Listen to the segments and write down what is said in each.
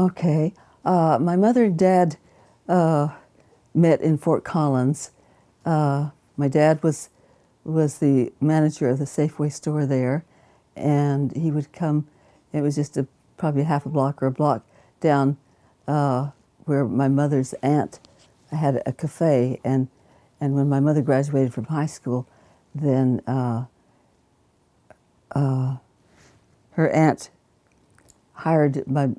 Okay. My mother and dad met in Fort Collins. My dad was the manager of the Safeway store there, and he would come. It was just probably half a block or a block down where my mother's aunt had a cafe, and when my mother graduated from high school, then her aunt hired my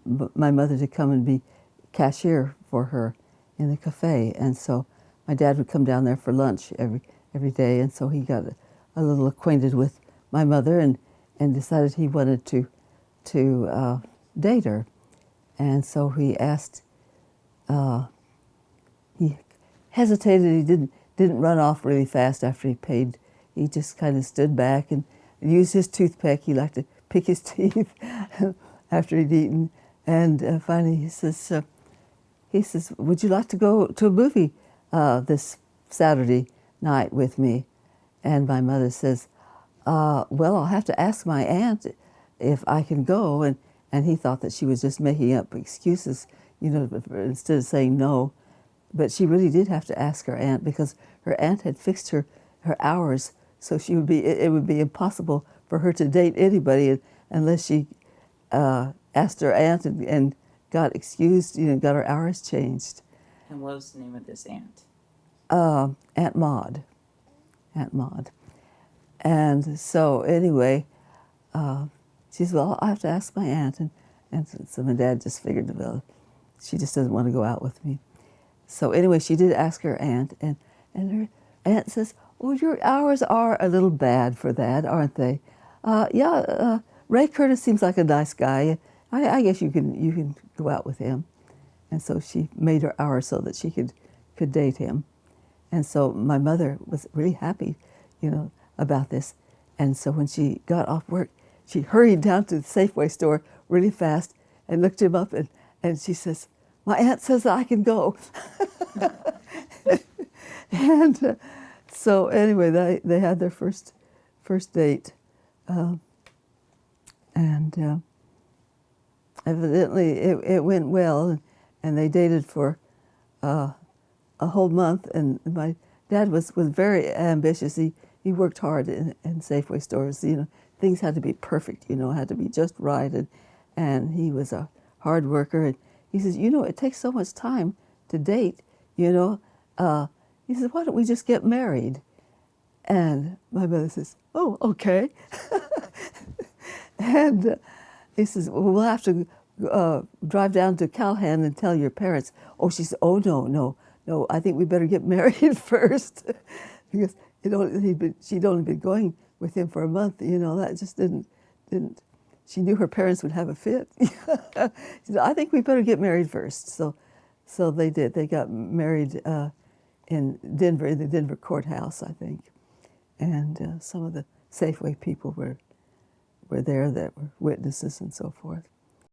mother to come and be cashier for her in the cafe, and so my dad would come down there for lunch every day, and so he got a little acquainted with my mother and decided he wanted to date her, and so he asked. He hesitated. He didn't run off really fast after he paid. He just kind of stood back and used his toothpick. He liked to pick his teeth after he'd eaten. And finally he says, "Would you like to go to a movie this Saturday night with me?" And my mother says, "Well, I'll have to ask my aunt if I can go." And he thought that she was just making up excuses, instead of saying no. But she really did have to ask her aunt, because her aunt had fixed her hours, so it would be impossible for her to date anybody unless she asked her aunt and got excused, got her hours changed. And what was the name of this aunt? Aunt Maud. Aunt Maud. And so anyway, she said, "Well, I have to ask my aunt." And so my dad just figured, well, she just doesn't want to go out with me. So anyway, she did ask her aunt, and her aunt says, "Oh, your hours are a little bad for that, aren't they? Yeah, Ray Curtis seems like a nice guy. I guess you can go out with him." And so she made her hours so that she could date him. And so my mother was really happy, about this. And so when she got off work, she hurried down to the Safeway store really fast and looked him up, and she says, "My aunt says I can go." And so anyway, they had their first date, and evidently it went well, and they dated for a whole month. And my dad was very ambitious. He worked hard in Safeway stores. Things had to be perfect. Had to be just right, and he was a hard worker. And he says, "It takes so much time to date. He says, "Why don't we just get married?" And my mother says, "Oh, okay." And he says, "Well, we'll have to drive down to Calhoun and tell your parents." Oh, she said, "Oh, no, I think we better get married first." Because she'd only been going with him for a month. That just didn't. She knew her parents would have a fit. She said, "I think we better get married first." So they did. They got married in Denver, in the Denver courthouse, I think. And some of the Safeway people were there that were witnesses and so forth.